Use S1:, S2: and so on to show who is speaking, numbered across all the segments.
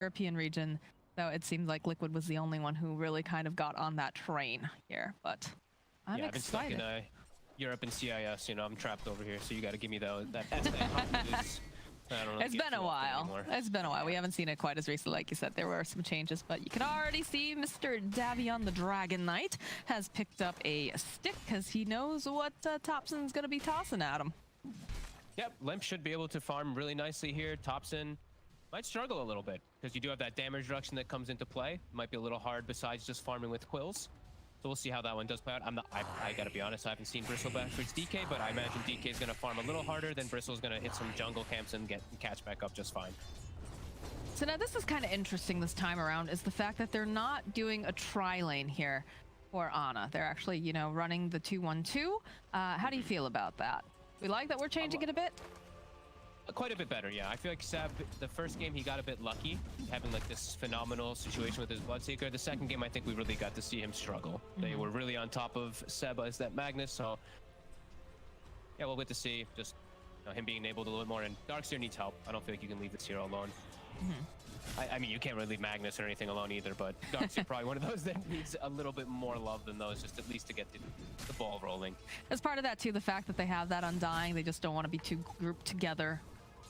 S1: European region, though, it seemed like Liquid was the only one who really kind of got on that train here. But I'm
S2: I've been stuck in Europe and CIS. You know, I'm trapped over here, so you got to give me that. I don't know.
S1: It's been a while. It's been a while. We haven't seen it quite as recently, like you said. There were some changes, but you can already see Mr. Davion the Dragon Knight has picked up a stick because he knows what Topson's going to be tossing at him.
S2: Yep, LIMMP should be able to farm really nicely here. Topson might struggle a little bit because you do have that damage reduction that comes into play. Might be a little hard besides just farming with quills. So we'll see how that one does play out. I gotta be honest, I haven't seen Bristle back for its DK, but I imagine DK is gonna farm a little harder, then Bristle's gonna hit some jungle camps and catch back up just fine.
S1: So now this is kind of interesting this time around, is the fact that they're not doing a tri-lane here for Ana. They're actually, you know, running the 2-1-2. How do you feel about that? We like that we're changing it a bit?
S2: Quite a bit better, yeah. I feel like Seb, the first game, he got a bit lucky, having like this phenomenal situation with his Bloodseeker. The second game, I think we really got to see him struggle. They were really on top of Seb as that Magnus, so yeah, we'll get to see just him being enabled a little bit more. And Darkseer needs help. I don't feel like you can leave this hero alone. I mean, you can't really leave Magnus or anything alone either, but Darkseer probably one of those that needs a little bit more love than those, just at least to get the ball rolling. As
S1: part of that too, the fact that they have that Undying, they just don't want to be too grouped together.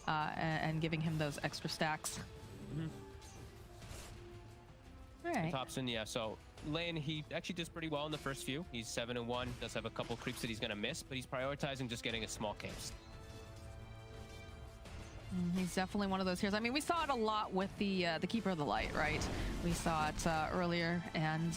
S1: And giving him those extra stacks. All right.
S2: Topson, yeah. So lane, he actually does pretty well in the first few. He's 7-1. Does have a couple creeps that he's gonna miss, but he's prioritizing just getting a small camps.
S1: He's definitely one of those heroes. I mean, we saw it a lot with the Keeper of the Light, right? We saw it earlier, and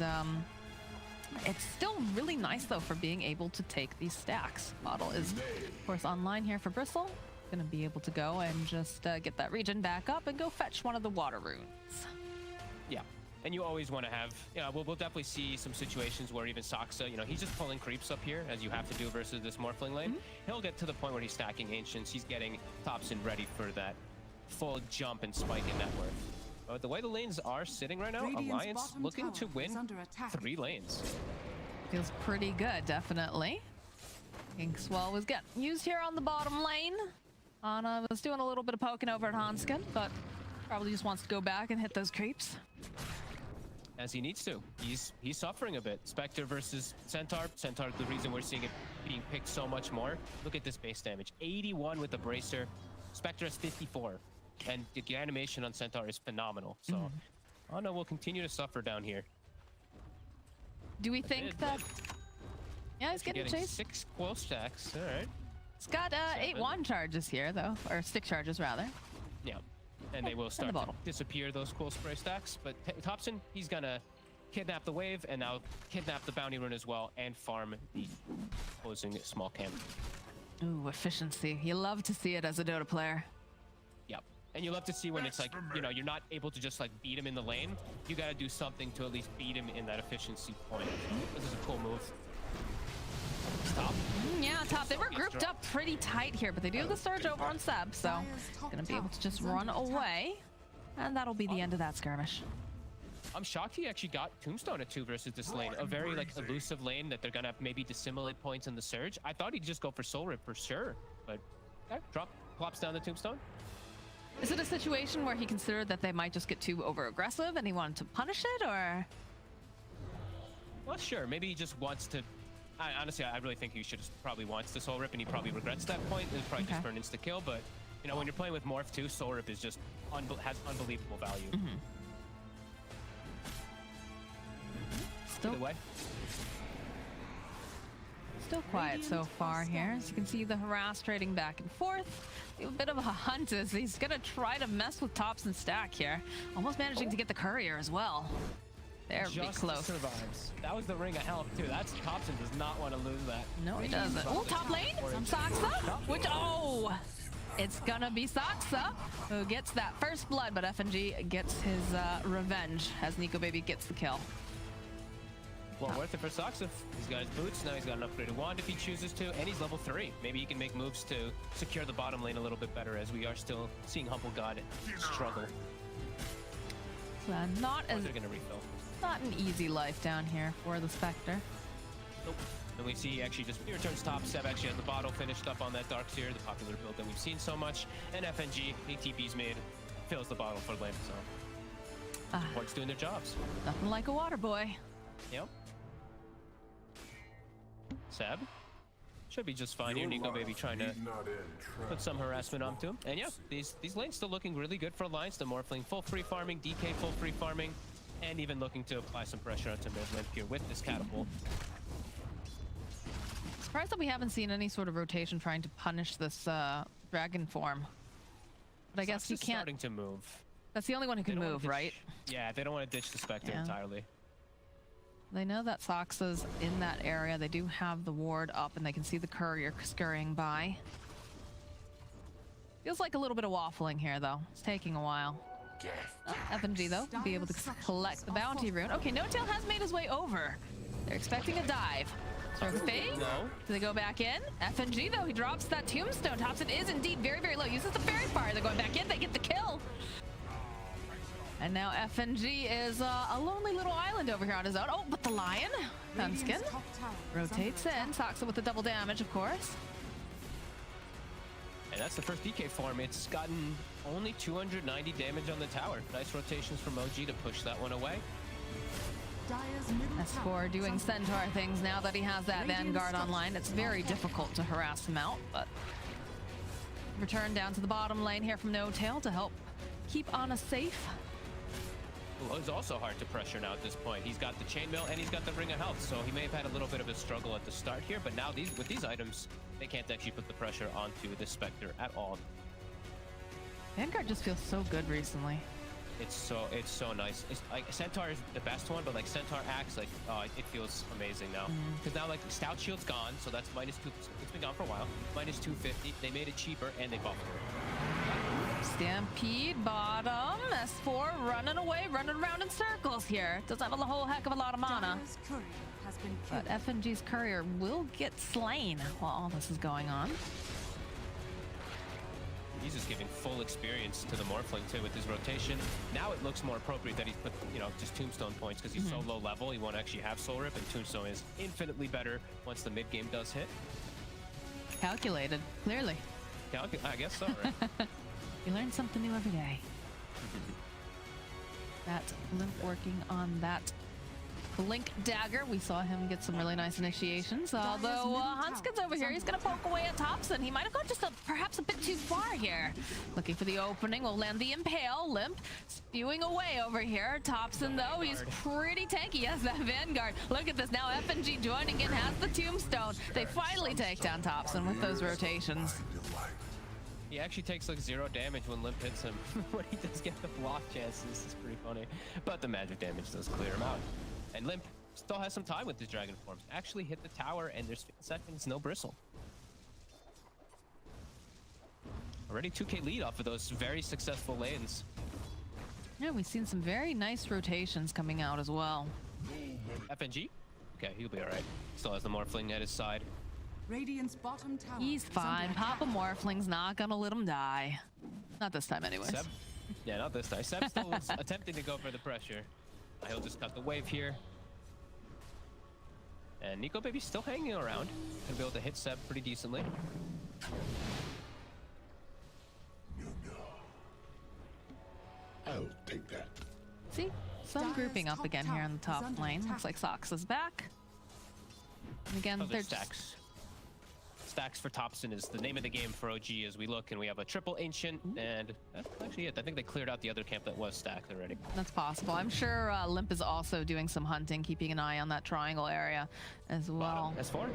S1: it's still really nice though for being able to take these stacks. Model is, of course, online here for Bristle. Going to be able to go and just get that region back up and go fetch one of the water runes.
S2: Yeah, and you always want to have, we'll definitely see some situations where even Saksa, he's just pulling creeps up here, as you have to do versus this Morphling lane. He'll get to the point where he's stacking Ancients. He's getting Topson ready for that full jump and spike in net worth. But the way the lanes are sitting right now, Alliance looking to win 3 lanes.
S1: Feels pretty good, definitely. Inkswell was getting used here on the bottom lane. Ana was doing a little bit of poking over at Handsken, but probably just wants to go back and hit those creeps.
S2: As he needs to. He's suffering a bit. Spectre versus Centaur. Centaur, the reason we're seeing it being picked so much more. Look at this base damage. 81 with the Bracer. Spectre has 54. And the animation on Centaur is phenomenal. So Ana will continue to suffer down here.
S1: Do we think that... Yeah, he's getting chased.
S2: 6 quill stacks. All right.
S1: It's got 8 wand charges here, though, or stick charges, rather.
S2: Yeah, and they will start to disappear, those cool spray stacks. But Topson, he's gonna kidnap the wave and now kidnap the bounty rune as well and farm the opposing small camp.
S1: Ooh, efficiency. You love to see it as a Dota player.
S2: Yep, and you love to see when it's like, you're not able to just like beat him in the lane. You gotta do something to at least beat him in that efficiency point. This is a cool move. Top.
S1: Yeah, top. They were grouped up pretty tight here, but they do have the surge over on Seb, so gonna be able to just run away, and that'll be the end of that skirmish.
S2: I'm shocked he actually got Tombstone at 2 versus this lane, a very like elusive lane that they're gonna maybe dissimulate points in the surge. I thought he'd just go for Soul Rip for sure, but okay, plops down the Tombstone.
S1: Is it a situation where he considered that they might just get too over aggressive and he wanted to punish it, or?
S2: Well, sure. Maybe he just wants to. Honestly, I really think he should just probably wants to Soul Rip, and he probably regrets that point. It's probably just for an insta kill, but when you're playing with Morph too, Soul Rip is just has unbelievable value.
S1: Still quiet so far here. As you can see, the harass trading back and forth. A bit of a hunt as he's gonna try to mess with Topson stack here. Almost managing to get the courier as well. They're be close.
S2: Survives. That was the ring of health too. That's Topson does not want to lose that.
S1: No, he doesn't. Oh, top lane from Saksa, which it's gonna be Saksa who gets that first blood, but FNG gets his revenge as Nikobaby gets the kill.
S2: Well, worth it for Saksa. He's got his boots, now he's got an upgraded wand if he chooses to, and he's level 3. Maybe he can make moves to secure the bottom lane a little bit better, as we are still seeing Humble God struggle.
S1: Not as
S2: they're gonna refill.
S1: Not an easy life down here for the Spectre.
S2: Nope. And we see actually just he returns top. Seb actually has the bottle finished up on that Darkseer, the popular build that we've seen so much. And FNG, ATP's made, fills the bottle for LIMMP. So Support's doing their jobs.
S1: Nothing like a water boy.
S2: Yep. Seb should be just fine here. Nikobaby trying to put some harassment onto him. And yeah, these lanes still looking really good for Alliance. The Morphling full free farming, DK full free farming, and even looking to apply some pressure onto mid-LIMP here with this catapult.
S1: Surprised that we haven't seen any sort of rotation trying to punish this dragon form. But I guess you can't.
S2: Starting to move.
S1: That's the only one who can move, right?
S2: Yeah, they don't want to ditch the Spectre entirely.
S1: They know that Saksa's in that area. They do have the ward up, and they can see the courier scurrying by. Feels like a little bit of waffling here, though. It's taking a while. FNG, though, will be able to collect the bounty rune. Okay, No-Tail has made his way over. They're expecting a dive. Fade?
S2: No.
S1: Do they go back in? FNG, though, he drops that tombstone. Topson is indeed very, very low. Uses the fairy fire. They're going back in. They get the kill. And now FNG is a lonely little island over here on his own. Oh, but the lion, Handsken, rotates in. Saksa with the double damage, of course.
S2: And that's the first DK farm. It's gotten only 290 damage on the tower. Nice rotations from OG to push that one away.
S1: S4 doing Centaur things now that he has that Vanguard online. It's very difficult to harass him out, but return down to the bottom lane here from No-Tail to help keep Ana safe.
S2: Well, it's also hard to pressure now at this point. He's got the chainmail and he's got the Ring of Health, so he may have had a little bit of a struggle at the start here, but now with these items, they can't actually put the pressure onto the Spectre at all.
S1: Vanguard just feels so good recently.
S2: It's so nice. It's like Centaur is the best one, but like Centaur Axe, like it feels amazing now. Because now like Stout Shield's gone, so that's -2. It's been gone for a while. -250. They made it cheaper and they buffed it.
S1: Stampede bottom. S4 running away, running around in circles here. Doesn't have a whole heck of a lot of mana. But FNG's courier will get slain while all this is going on.
S2: He's just giving full experience to the Morphling too with his rotation. Now it looks more appropriate that he's put, just Tombstone points because he's so low level. He won't actually have Soul Rip, and Tombstone is infinitely better once the mid game does hit.
S1: Calculated, clearly.
S2: I guess so, right?
S1: You learn something new every day. That LIMMP working on that Blink Dagger. We saw him get some really nice initiations. Although Handsken's over here, he's going to poke away at Topson. He might have gone just perhaps a bit too far here. Looking for the opening. Will land the Impale. LIMMP spewing away over here. Topson, though, he's pretty tanky. He has that Vanguard. Look at this. Now FNG joining in, has the Tombstone. They finally take down Topson with those rotations.
S2: He actually takes like 0 damage when LIMMP hits him. When he does get the block chances, it's pretty funny. But the magic damage does clear him out. And LIMMP still has some time with his dragon forms. Actually hit the tower, and there's 15 seconds, no bristle. Already 2K lead off of those very successful lanes.
S1: Yeah, we've seen some very nice rotations coming out as well.
S2: FNG? Okay, he'll be all right. Still has the Morphling at his side.
S3: Radiant's bottom tower.
S1: He's fine. Papa Morphling's not gonna let him die. Not this time, anyways.
S2: Seb? Yeah, not this time. Seb still was attempting to go for the pressure. He'll just cut the wave here. And Nikobaby's still hanging around. Gonna be able to hit Seb pretty decently.
S4: I'll take that.
S1: See? Some grouping up again here on the top lane. Looks like Saksa's back. And again, they're
S2: stacks. Stacks for Topson is the name of the game for OG as we look, and we have a triple ancient, and that's actually it. I think they cleared out the other camp that was stacked already.
S1: That's possible. I'm sure LIMMP is also doing some hunting, keeping an eye on that triangle area as well.
S2: S4?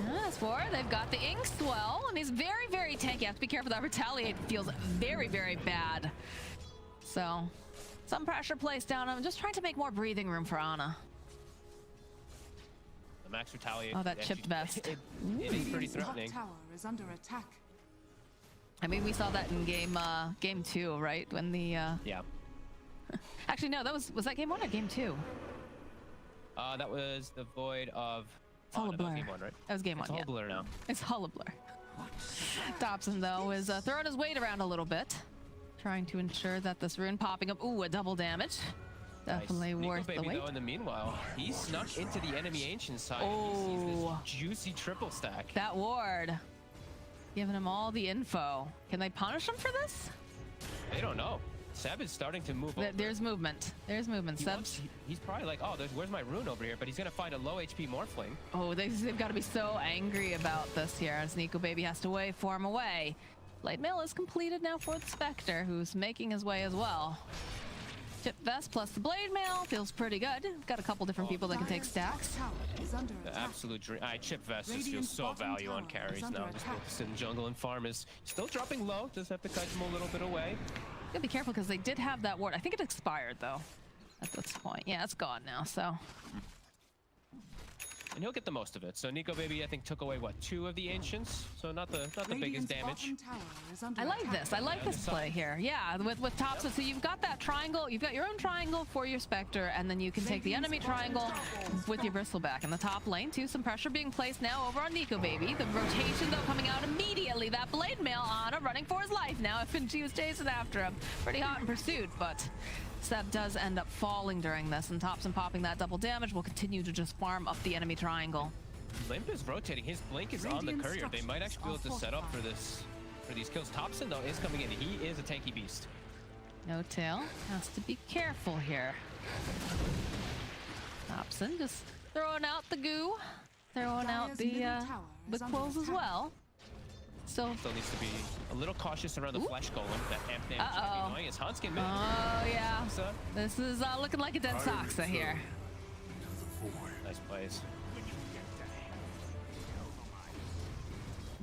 S1: Yeah, S4. They've got the Ink Swell, and he's very, very tanky. You have to be careful. That Retaliate feels very, very bad. So, some pressure placed down him. Just trying to make more breathing room for Ana.
S2: The max Retaliate.
S1: Oh, that chipped vest.
S2: It is pretty threatening.
S3: Tower is under attack.
S1: I mean, we saw that in game 2, right? When the
S2: Yeah.
S1: Actually, no, that was that game 1 or game 2?
S2: That was the Void of.
S1: It's all a blur.
S2: That was game 1, right?
S1: That was game 1.
S2: It's all a blur now.
S1: It's all a blur. Topson, though, is throwing his weight around a little bit, trying to ensure that this rune popping up. Ooh, a double damage. Definitely
S2: nice.
S1: worth the
S2: Nikobaby,
S1: wait.
S2: though, in the meanwhile, he snuck into the enemy ancient side.
S1: Oh.
S2: He sees this juicy triple stack.
S1: That ward, giving him all the info. Can they punish him for this?
S2: They don't know. Seb is starting to move over.
S1: There's movement. There's movement.
S2: He's probably like, oh, where's my rune over here? But he's gonna find a low HP Morphling.
S1: Oh, they've got to be so angry about this here as Nikobaby has to form away. Blade Mail is completed now for the Spectre, who's making his way as well. Chip Vest plus the Blade Mail feels pretty good. Got a couple different people that can take stacks.
S2: The absolute dream. Chip Vest just feels so value on carries now. Just focus in jungle and farm is still dropping low. Just have to cut him a little bit away.
S1: Gotta be careful because they did have that ward. I think it expired though at this point. Yeah, it's gone now, so.
S2: And he'll get the most of it. So Nikobaby, I think, took away what, 2 of the ancients. So not the biggest damage.
S1: I like this. I like this play here. Yeah, with Topson. So you've got that triangle. You've got your own triangle for your Spectre, and then you can take the enemy triangle with your Bristleback in the top lane too. Some pressure being placed now over on Nikobaby. The rotation though coming out immediately. That Blade Mail on running for his life now. FNG was chasing after him, pretty hot in pursuit, but Seb does end up falling during this, and Topson popping that double damage will continue to just farm up the enemy triangle.
S2: LIMMP is rotating. His blink is on the courier. They might actually be able to set up for these kills. Topson though is coming in. He is a tanky beast.
S1: No Tail has to be careful here. Topson just throwing out the goo, throwing out the quills as well. Still
S2: needs to be a little cautious around the flesh golem. That amp damage is annoying. Is Handsken mid?
S1: Oh yeah. This is looking like a dead Saksa here.
S2: Nice plays.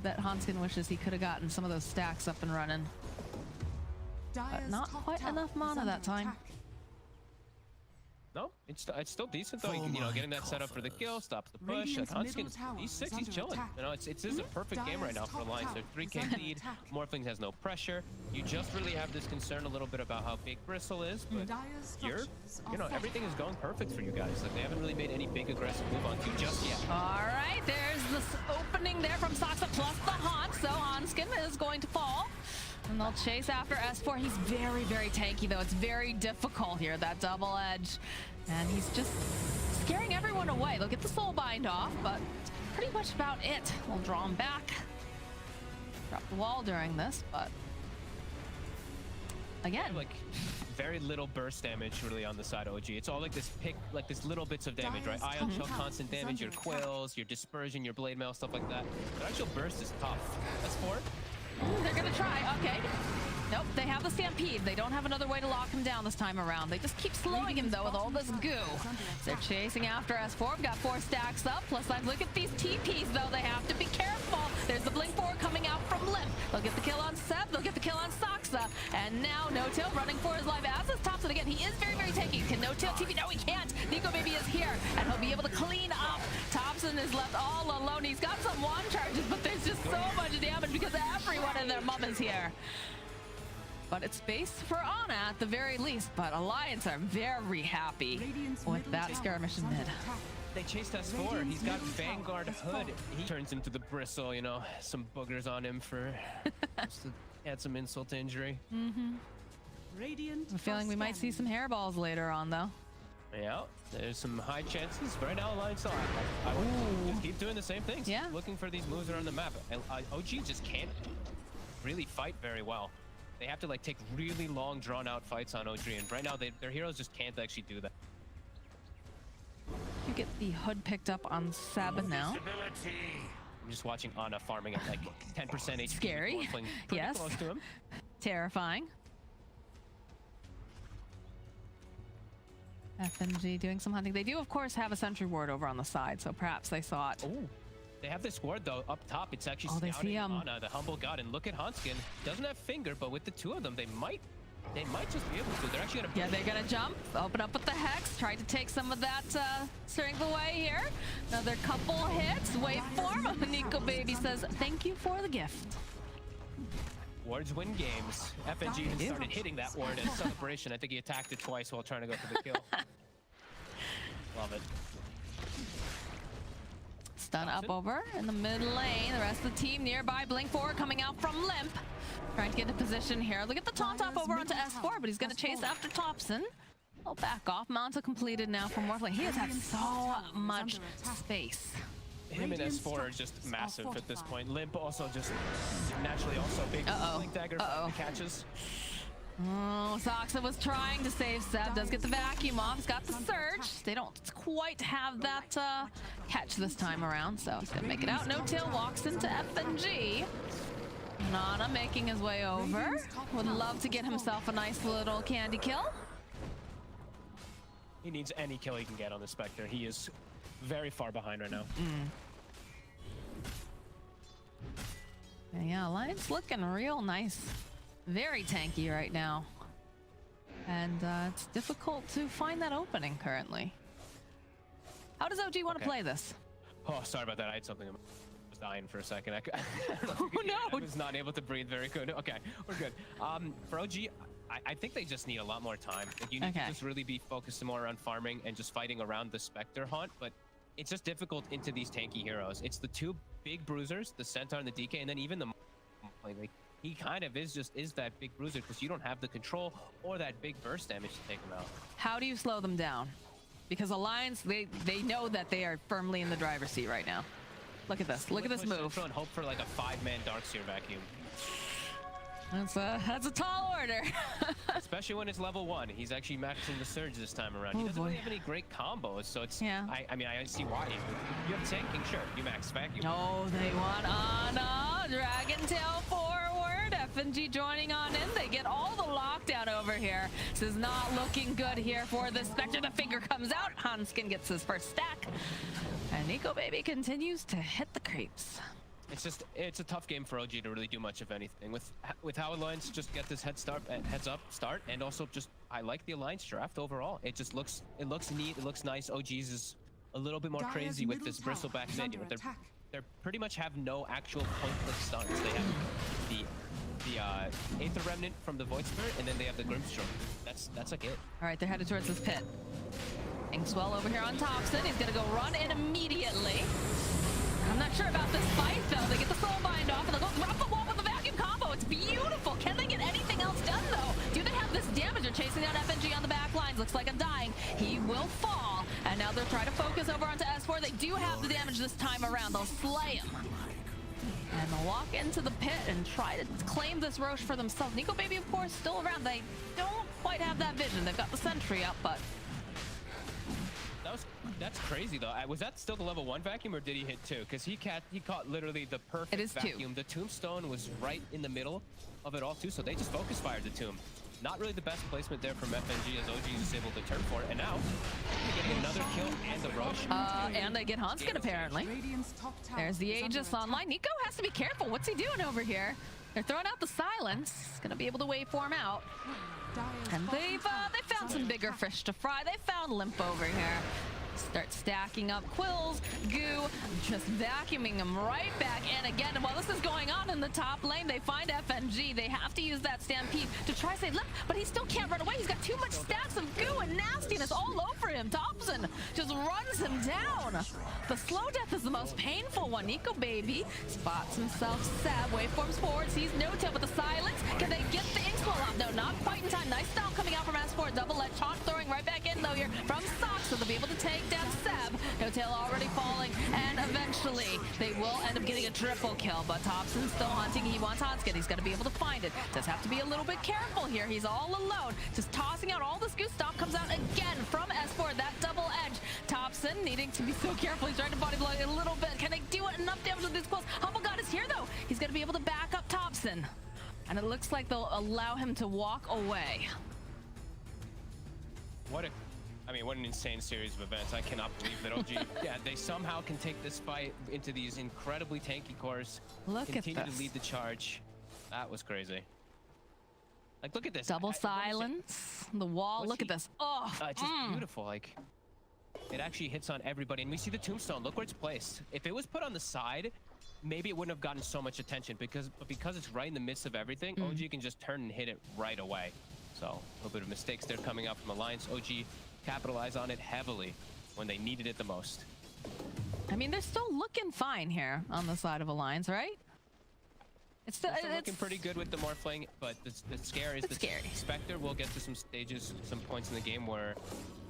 S1: Bet Handsken wishes he could have gotten some of those stacks up and running. But not quite enough mana that time.
S2: No, it's still decent though. You know, getting that set up for the kill, stops the push. Handsken, he's 6, he's chilling. You know, this is a perfect game right now for Alliance. They're 3K lead. Morphling has no pressure. You just really have this concern a little bit about how big Bristle is, but you know, everything is going perfect for you guys. Like they haven't really made any big aggressive move on you just yet.
S1: All right, there's this opening there from Saksa plus the haunt, so Handsken is going to fall. And they'll chase after S4. He's very, very tanky, though. It's very difficult here, that double edge. And he's just scaring everyone away. They'll get the soul bind off, but pretty much about it. We'll draw him back. Drop the wall during this, but again,
S2: like very little burst damage really on the side of OG. It's all like this little bits of damage, right? Ion Shell constant damage, your quills, your dispersion, your blade mail, stuff like that. But actual burst is tough. That's 4.
S1: They're gonna try. Okay. Nope, they have the Stampede. They don't have another way to lock him down this time around. They just keep slowing him, though, with all this goo. They're chasing after S4. We've got 4 stacks up. Plus, look at these TPs, though. They have to be careful. There's the Blink 4 coming out from LIMMP. They'll get the kill on Seb. They'll get the kill on Saksa. And now, No Tail running for his life. As is Topson again. He is very, very tanky. Can No Tail TP? No, he can't. Nikobaby is here, and he'll be able to clean up. Topson is left all alone. He's got some wand charges, but there's just so much damage because everyone and their mom is here. But it's space for Ana at the very least, but Alliance are very happy with that skirmish in mid.
S2: They chased S4. He's got Vanguard Hood. He turns into the Bristle, you know, some boogers on him for just to add some insult to injury.
S1: I'm feeling we might see some hairballs later on, though.
S2: Yeah, there's some high chances. Right now, Alliance I would just keep doing the same things.
S1: Yeah.
S2: Looking for these moves around the map. OG just can't really fight very well. They have to like take really long, drawn-out fights on OG, and right now their heroes just can't actually do that.
S1: You get the hood picked up on Sab now.
S2: I'm just watching Ana farming at like 10% HP.
S1: Scary. Yes.
S2: Close to him.
S1: Terrifying. FNG doing some hunting. They do, of course, have a sentry ward over on the side, so perhaps they saw it.
S2: Oh. They have this ward though up top. It's actually
S1: scouting
S2: Ana, the humble god, and look at Handsken. Doesn't have finger, but with the 2 of them, they might just be able to. They're actually gonna.
S1: Yeah, they're gonna jump, open up with the hex, try to take some of that strength away here. Another couple hits. Waveform. Nikobaby says, "Thank you for the gift."
S2: Wards win games. FNG has started hitting that ward in celebration. I think he attacked it twice while trying to go for the kill. Love it.
S1: Stun up over in the mid lane. The rest of the team nearby. Blink 4 coming out from LIMMP. Trying to get into position here. Look at the taunt up over onto S4, but he's going to chase after Topson. I'll back off. Manta completed now from Morphling. He has had so much space.
S2: Him and S4 are just massive at this point. LIMMP also just naturally also big blink dagger catches.
S1: Oh, Saksa was trying to save Seb. Does get the vacuum off. He's got the surge. They don't quite have that catch this time around, so he's gonna make it out. No Tail walks into FNG. Nana making his way over. Would love to get himself a nice little candy kill.
S2: He needs any kill he can get on the Spectre. He is very far behind right now.
S1: Yeah, Alliance looking real nice. Very tanky right now. And it's difficult to find that opening currently. How does OG want to play this?
S2: Oh, sorry about that. I had something. I was dying for a second.
S1: Oh, no.
S2: I was not able to breathe very good. Okay, we're good. For OG, I think they just need a lot more time. Like, you need to just really be focused more on farming and just fighting around the Spectre haunt, but it's just difficult into these tanky heroes. It's the two big bruisers, the Centaur and the DK, and then even the like, he kind of is that big bruiser because you don't have the control or that big burst damage to take him out.
S1: How do you slow them down? Because Alliance, they know that they are firmly in the driver's seat right now. Look at this. Look at this move.
S2: And hope for like a 5-man Darkseer vacuum.
S1: That's a tall order.
S2: Especially when it's level 1. He's actually maxing the surge this time around. He doesn't really have any great combos, so it's I mean, I see why. You have tanking, sure. You max vacuum.
S1: Oh, they want Ana. Dragon Tail forward. FNG joining on in. They get all the lockdown over here. This is not looking good here for the Spectre. The finger comes out. Handsken gets his first stack. And Nikobaby continues to hit the creeps.
S2: It's a tough game for OG to really do much of anything. With how Alliance just get this heads up start, and also just I like the Alliance draft overall. It looks neat, it looks nice. OG's is a little bit more crazy with this bristleback mid. They pretty much have no actual pointless stuns. They have the Aether Remnant from the Void Spirit, and then they have the Grimstroke. That's like it.
S1: All right, they're headed towards this pit. Swell over here on Topson. He's gonna go run in immediately. I'm not sure about this fight though. They get the soul bind off and they'll go drop the wall with the vacuum combo. It's beautiful. Can they get anything else done though? Do they have this damage? They're chasing down FNG on the back lines. Looks like I'm dying. He will fall. And now they're trying to focus over onto S4. They do have the damage this time around. They'll slay him. And they'll walk into the pit and try to claim this Roche for themselves. Nikobaby, of course, still around. They don't quite have that vision. They've got the sentry up, but
S2: that's crazy though. Was that still the level 1 vacuum or did he hit 2? Because he caught literally the perfect vacuum. The tombstone was right in the middle of it all too, so they just focus fired the tomb. Not really the best placement there from FNG as OG is able to turn for it, and now they're getting another kill and the Roche.
S1: And they get Handsken apparently. There's the Aegis online. Nico has to be careful. What's he doing over here? They're throwing out the silence. He's gonna be able to waveform out. And they found some bigger fish to fry. They found LIMMP over here. Start stacking up quills, goo, just vacuuming them right back. And again, while this is going on in the top lane, they find FNG. They have to use that stampede to try to save LIMMP, but he still can't run away. He's got too much stacks of goo and nastiness all over him. Topson just runs him down. The slow death is the most painful one. Nikobaby spots himself. Sab waveforms forward, sees no tail with the silence. Can they get the ink swell off? No, not quite in time. Nice style coming out from S4. Double edge taunt throwing right back in though here from Saksa. They'll be able to take down Seb. No tail already falling, and eventually they will end up getting a triple kill, but Topson's still hunting. He wants Handsken. He's going to be able to find it. Does have to be a little bit careful here. He's all alone, just tossing out all this goose. Stop comes out again from S4. That double edge. Topson needing to be so careful. He's trying to body blow a little bit. Can they do it? Enough damage with these quills? Humble God is here though. He's going to be able to back up Topson, and it looks like they'll allow him to walk away.
S2: What an insane series of events. I cannot believe that OG, they somehow can take this fight into these incredibly tanky cores. Continue to lead the charge. That was crazy. Like, look at this.
S1: Double silence. The wall. Look at this. Oh,
S2: it's just beautiful. Like, it actually hits on everybody. And we see the tombstone. Look where it's placed. If it was put on the side, maybe it wouldn't have gotten so much attention because it's right in the midst of everything, OG can just turn and hit it right away. So, a little bit of mistakes there coming out from Alliance. OG capitalize on it heavily when they needed it the most.
S1: I mean, they're still looking fine here on the side of Alliance, right? It's
S2: looking pretty good with the Morphling, but the scare is
S1: scary.
S2: Spectre will get to some stages, some points in the game where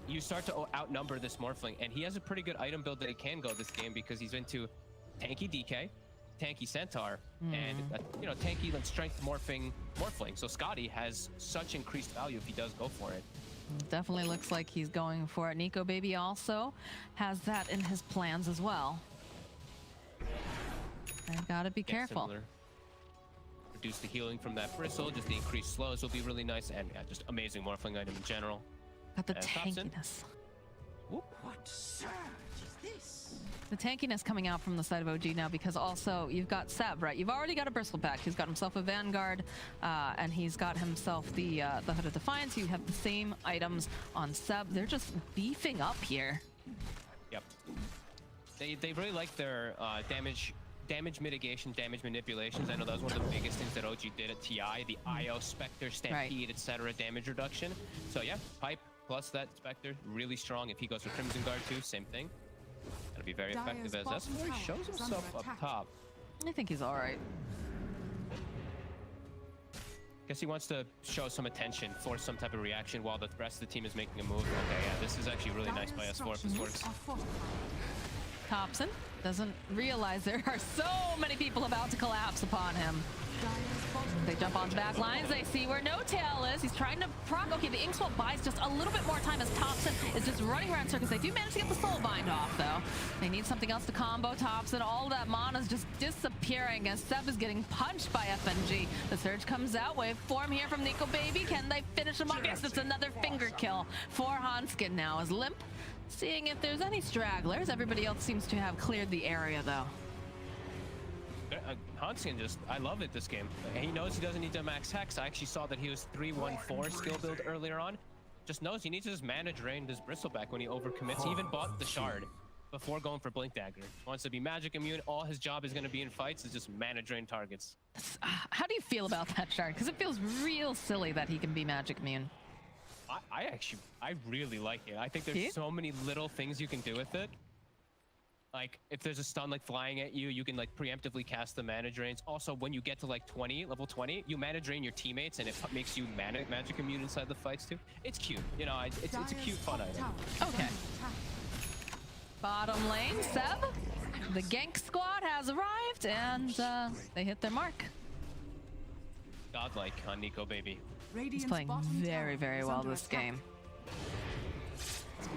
S2: you start to outnumber this Morphling, and he has a pretty good item build that he can go this game because he's into tanky DK, tanky Centaur and you know, tanky like strength morphling. So Scotty has such increased value if he does go for it.
S1: Definitely looks like he's going for it. Nikobaby also has that in his plans as well. I gotta be careful.
S2: Similar. Reduce the healing from that bristle, just the increased slows will be really nice, and yeah, just amazing morphling item in general.
S1: Got the
S2: Topson.
S1: tankiness.
S2: Whoop.
S5: What surge is this?
S1: The tankiness coming out from the side of OG now, because also you've got Seb, right? You've already got a bristle pack. He's got himself a Vanguard, and he's got himself the Hood of Defiance. You have the same items on Seb. They're just beefing up here.
S2: Yep. They really like their damage mitigation, damage manipulations. I know that was one of the biggest things that OG did at TI, the IO, Spectre, Stampede, etc. damage reduction. So yeah, Pipe plus that Spectre, really strong. If he goes for Crimson Guard too, same thing. That'll be very effective as S4 shows himself up top.
S1: I think he's all right.
S2: Guess he wants to show some attention, force some type of reaction while the rest of the team is making a move. Okay, yeah, this is actually really nice by S4 if this works.
S1: Topson doesn't realize there are so many people about to collapse upon him. They jump on the back lines. They see where No Tail is. He's trying to proc. Okay, the Inkswell buys just a little bit more time as Topson is just running around circles. They do manage to get the Soul Bind off, though. They need something else to combo Topson. All that mana's just disappearing as Seb is getting punched by FNG. The surge comes out. Waveform here from Nikobaby. Can they finish him off? Yes, it's another finger kill for Handsken now as LIMMP seeing if there's any stragglers. Everybody else seems to have cleared the area, though.
S2: Handsken just, I love it this game. He knows he doesn't need to max Hex. I actually saw that he was 3-1-4 skill build earlier on. Just knows he needs to just mana drain this Bristleback when he overcommits. He even bought the Shard before going for Blink Dagger. Wants to be magic immune. All his job is going to be in fights is just mana drain targets.
S1: How do you feel about that Shard? Because it feels real silly that he can be magic immune.
S2: I really like it. I think there's so many little things you can do with it. Like, if there's a stun like flying at you, you can like preemptively cast the mana drains. Also, when you get to like level 20, you mana drain your teammates, and it makes you magic immune inside the fights too. It's cute, you know. It's a cute fun item.
S1: Okay. Bottom lane, Seb. The gank squad has arrived, and they hit their mark.
S2: Godlike on Nikobaby.
S1: He's playing very, very well this game.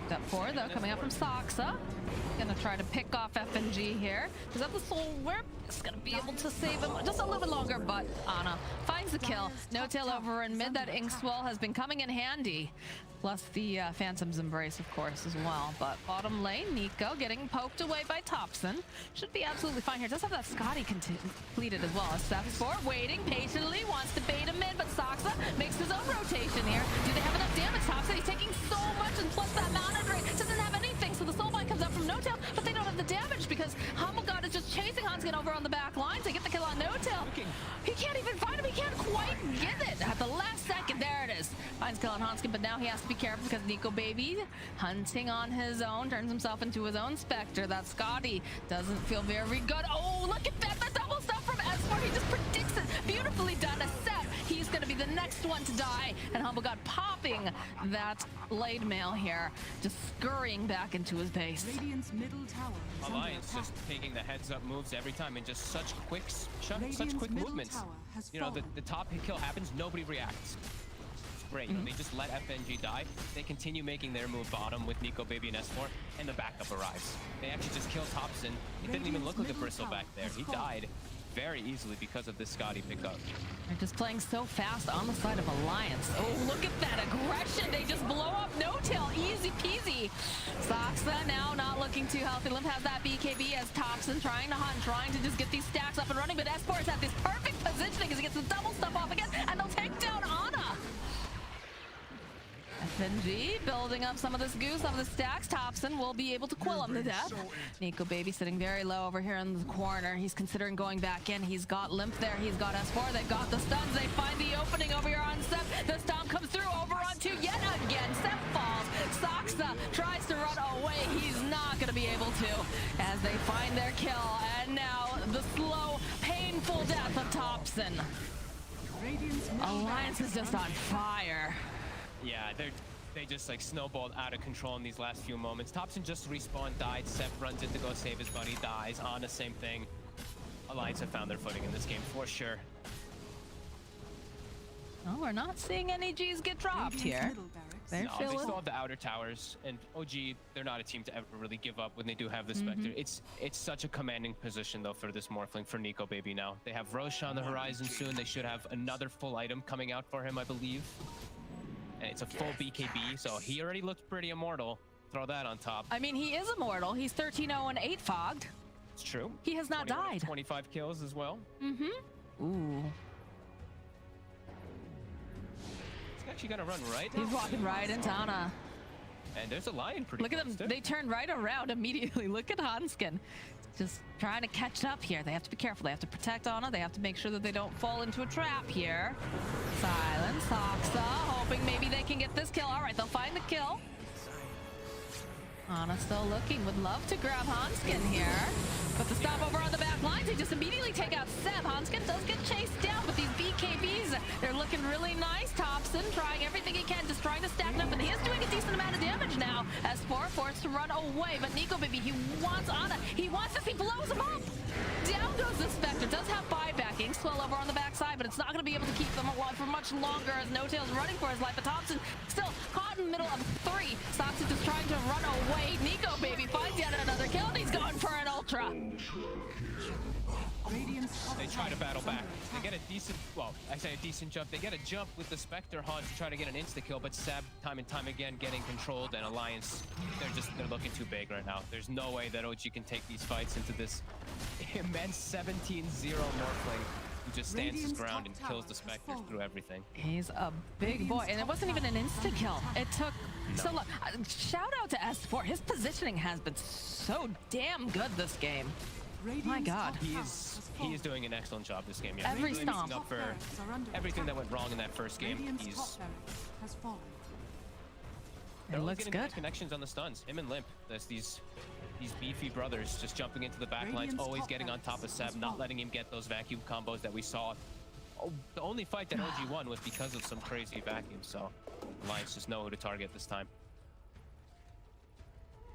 S1: Step forward though, coming up from Saksa. Gonna try to pick off FNG here. Does have the soul whip? It's gonna be able to save him just a little bit longer, but Ana finds the kill. No Tail over in mid. That Inkswell has been coming in handy. Plus the Phantom's Embrace, of course, as well. But bottom lane, Nico getting poked away by Topson. Should be absolutely fine here. Does have that Scotty completed as well. Step4 waiting patiently, wants to bait him in, but Saksa makes his own rotation here. Do they have enough damage? Topson, he's taking so much, and plus that mana drain doesn't have anything. So the Soulbind comes up from No Tail, but they don't have the damage because Humble God is just chasing Handsken over on the back lines. They get the kill on No Tail. He can't even find him. He can't quite get it at the last second. There it is. Finds kill on Handsken, but now he has to be careful because Nikobaby hunting on his own, turns himself into his own Spectre. That Scotty doesn't feel very good. Oh, look at that. The double stuff from S4. He just predicts it. Beautifully done. A set. He's going to be the next one to die. And Humble God popping that blade mail here, just scurrying back into his base.
S3: Radiant's middle tower is
S2: Alliance
S3: under
S2: just
S3: attack.
S2: taking the heads up moves every time and just such quick
S3: Radiant's middle
S2: movements.
S3: tower has
S2: You know,
S3: fallen.
S2: the top hit kill happens, nobody reacts. It's great. They just let FNG die. They continue making their move bottom with Nikobaby and S4, and the backup arrives. They actually just kill Topson. It didn't even look like a Bristleback there. He died very easily because of this Scotty pickup.
S1: They're just playing so fast on the side of Alliance. Oh, look at that aggression. They just blow up No Tail. Easy peasy. Saksa now not looking too healthy. LIMMP has that BKB as Topson trying to hunt, trying to just get these stacks up and running, but S4 is at this perfect positioning as he gets the double stuff off again, and they'll take down Ana. FNG building up some of this goo, some of the stacks. Topson will be able to quill him to death. Nikobaby sitting very low over here in the corner. He's considering going back in. He's got LIMMP there. He's got S4. They've got the stuns. They find the opening over here on Sep. The stomp comes through over on 2 yet again. Sep falls. Saksa tries to run away. He's not going to be able to as they find their kill. And now the slow, painful death of Topson.
S3: Radiant's middle
S1: Alliance is just on fire.
S2: Yeah, they just like snowballed out of control in these last few moments. Topson just respawned, died. Sep runs in to go save his buddy, dies. Ana, same thing. Alliance have found their footing in this game for sure.
S1: Oh, we're not seeing any Gs get dropped
S3: Radiant's
S1: here.
S3: middle barracks
S1: They're
S2: No, they
S1: feeling.
S2: still have the outer towers, and OG, they're not a team to ever really give up when they do have the Spectre. It's such a commanding position, though, for this Morphling, for Nikobaby now. They have Roche on the horizon soon. They should have another full item coming out for him, I believe. And it's a full BKB, so he already looked pretty immortal. Throw that on top.
S1: I mean, he is immortal. He's 13-0 and 8 fogged.
S2: It's true.
S1: He has not
S2: 21 of
S1: died.
S2: 25 kills as well.
S1: Ooh.
S2: He's actually gonna run right.
S1: He's walking right into Ana.
S2: And there's a lion pretty
S1: Look at
S2: close,
S1: them.
S2: too.
S1: They turned right around immediately. Look at Handsken. Just trying to catch up here. They have to be careful. They have to protect Ana. They have to make sure that they don't fall into a trap here. Silence. Saksa hoping maybe they can get this kill. All right, they'll find the kill. Ana still looking. Would love to grab Handsken here. But the stop over on the back lines, they just immediately take out Seb. Handsken does get chased down, but these BKBs, they're looking really nice. Topson trying everything he can, just trying to stack it up, and he is doing a decent amount of damage now. S4 forced to run away, but Nikobaby, he wants Ana. He wants this, he blows him up. Down goes the Spectre. Does have buyback. Swell over on the backside, but it's not going to be able to keep them alive for much longer as No Tail's running for his life. But Topson still caught in the middle of 3. Saksa just trying to run away. Nikobaby finds yet another kill, and he's going for an ultra.
S3: Radiant's top
S2: They try to
S3: tower
S2: battle
S3: is
S2: back.
S3: under
S2: They
S3: attack.
S2: get a decent, well, I say a decent jump. They get a jump with the Spectre Haunt to try to get an insta-kill, but Seb, time and time again, getting controlled, and Alliance, they're looking too big right now. There's no way that OG can take these fights into this immense 17-0 Morphling who just stands his
S3: Radiant's
S2: ground
S3: top
S2: and kills
S3: tower
S2: the
S3: has
S2: Spectres
S3: fallen.
S2: through everything.
S1: He's a big boy, and it wasn't even an insta-kill. It took... So look, shout out to S4. His positioning has been so damn good this game.
S3: Radiant's
S1: My God.
S3: top
S2: He
S3: tower
S2: is
S3: has
S2: he is
S3: fallen.
S2: doing an excellent job this game. Yeah,
S1: Every
S2: really
S1: stomp.
S2: making up for
S3: Barracks are under
S2: everything that
S3: attack.
S2: went wrong in that first game.
S3: Radiant's
S2: He's
S3: top barracks has fallen.
S2: they're
S1: looks
S2: getting
S1: good.
S2: connections on the stuns. Him and LIMMP. There's these beefy brothers just jumping into the back lines,
S3: Radiant's
S2: always
S3: top
S2: getting on top of
S3: barracks
S2: Seb,
S3: has
S2: not
S3: fallen.
S2: letting him get those vacuum combos that we saw. Oh, the only fight that OG won was because of some crazy vacuums, so Alliance just know who to target this time.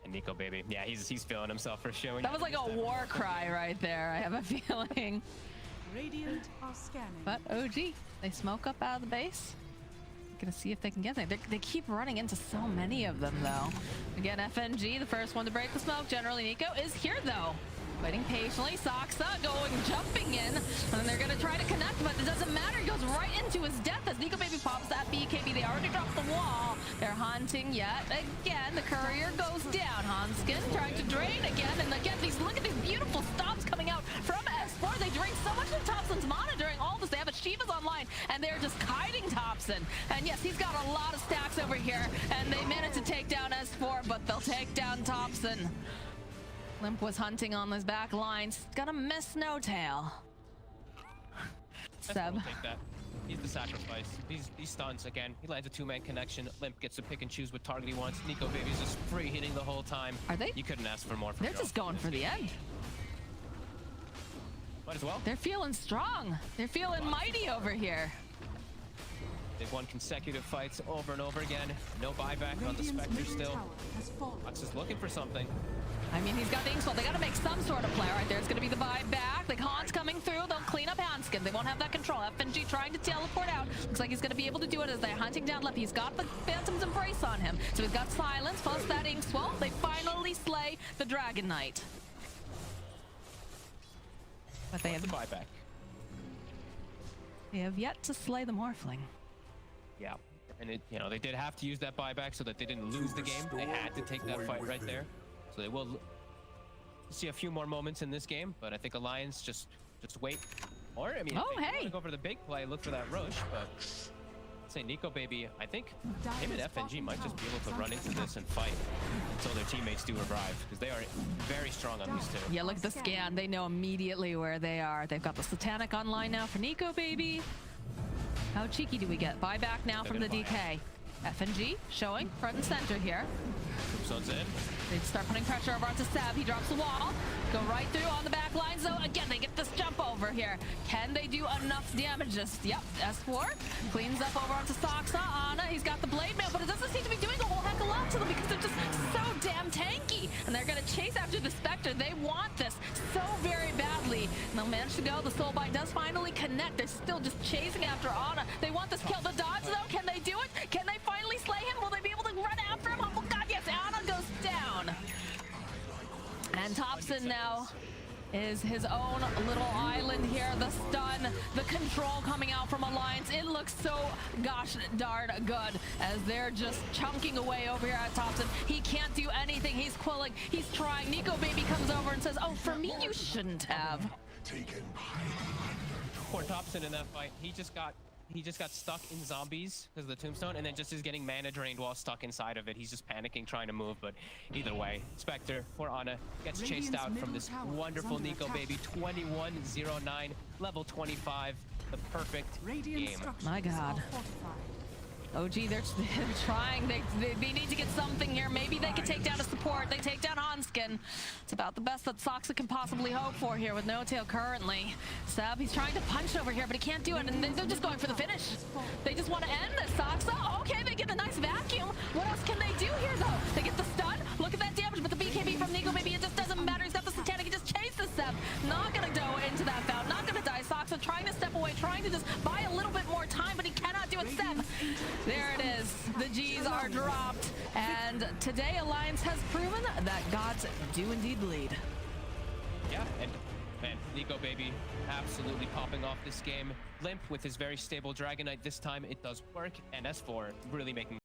S2: And Nikobaby, yeah, he's feeling himself for sure.
S1: That was like a war cry right there, I have a feeling.
S3: Radiant are scanning.
S1: But OG, they smoke up out of the base. Gonna see if they can get there. They keep running into so many of them, though. Again, FNG, the first one to break the smoke. Generally, Nico is here, though. Waiting patiently. Saksa jumping in. And then they're gonna try to connect, but it doesn't matter. He goes right into his death as Nikobaby pops that BKB. They already dropped the wall. They're hunting yet again. The courier goes down. Handsken trying to drain again. And again, look at these beautiful stops coming out from S4. They drain so much of Topson's mana during all this. They have Shiva's online, and they're just kiting Topson. And yes, he's got a lot of stacks over here, and they managed to take down S4, but they'll take down Topson. LIMMP was hunting on his back lines. Gonna miss No Tail. Seb.
S2: We'll take that. He's the sacrifice. These stuns again. He lands a 2-man connection. LIMMP gets to pick and choose what target he wants. Nikobaby's just free hitting the whole time.
S1: Are they?
S2: You couldn't ask for more from
S1: They're just going for the end.
S2: Might as well.
S1: They're feeling strong. They're feeling mighty over here.
S2: They've won consecutive fights over and over again. No buyback on the
S3: Radiant's
S2: Spectre
S3: middle
S2: still.
S3: tower has fallen.
S2: Fox is looking for something.
S1: I mean, he's got the Inkspell. They got to make some sort of play. All right, there's going to be the buyback. The Han's coming through. They'll clean up Handsken. They won't have that control. FNG trying to teleport out. Looks like he's going to be able to do it as they're hunting down left. He's got the Phantom's Embrace on him. So he's got Silence plus that Inkswell. They finally slay the Dragon Knight. But they
S2: The
S1: have yet to slay the Morphling.
S2: Yeah. And they did have to use that buyback so that they didn't lose the game. They had to take that fight right there. So they will see a few more moments in this game, but I think Alliance just wait. Or, I mean,
S1: Oh,
S2: if they
S1: hey.
S2: want to go for the big play, look for that Roche, but I'd say Nikobaby, I think him and FNG might just be able to run into this and fight until their teammates do arrive, because they are very strong on these two.
S1: Yeah, look at the scan. They know immediately where they are. They've got the Satanic online now for Nikobaby. How cheeky do we get? Buyback now
S2: They're
S1: from the
S2: gonna buy
S1: DK. FNG showing front and center here.
S2: Topson's in.
S1: They start putting pressure over onto Seb. He drops the wall. Go right through on the back lines, though. Again, they get this jump over here. Can they do enough damage? Yep, S4 cleans up over onto Saksa. Ana, he's got the blade mail, but it doesn't seem to be doing a whole heck of a lot to them because they're just so damn tanky. And and they're gonna chase after the Spectre. They want this so very badly. And they'll manage to go. The Soulbind does finally connect. They're still just chasing after Ana. They want this kill. The dodge though, can they do it? Can they finally slay him? Will they be able to run after him? Oh god, yes, Ana goes down. And Topson now is his own little island here. The stun, the control coming out from Alliance. It looks so gosh darn good as they're just chunking away over here at Topson. He can't do anything. He's quilling. He's trying. Nikobaby comes over and says, oh, for me, you shouldn't have.
S2: Poor Topson in that fight. He just got stuck in zombies because of the tombstone, and then just is getting mana drained while stuck inside of it. He's just panicking, trying to move, but either way, Spectre, poor Ana, gets chased out from this wonderful Nikobaby. 21-09, level 25, the perfect game.
S1: My god. OG, they're trying. They need to get something here. Maybe they can take down a support. They take down Handsken. It's about the best that Saksa can possibly hope for here with no tail currently. Seb, he's trying to punch over here, but he can't do it. And they're just going for the finish. They just want to end this. Saksa, okay, they get a nice vacuum. What else can they do here, though? They get the stun. Look at that damage, but the BKB from Nikobaby, it just doesn't matter. He's got the satanic. He just chases Seb. Not going to go into that foul. Not going to die. Saksa trying to step away, trying to just buy a little bit more time, but he cannot do it. Seb. There it is. The G's are dropped. And today, Alliance has proven that gods do indeed bleed.
S2: Yeah, and Nikobaby absolutely popping off this game. LIMMP with his very stable Dragon Knight this time, it does work. And S4 really making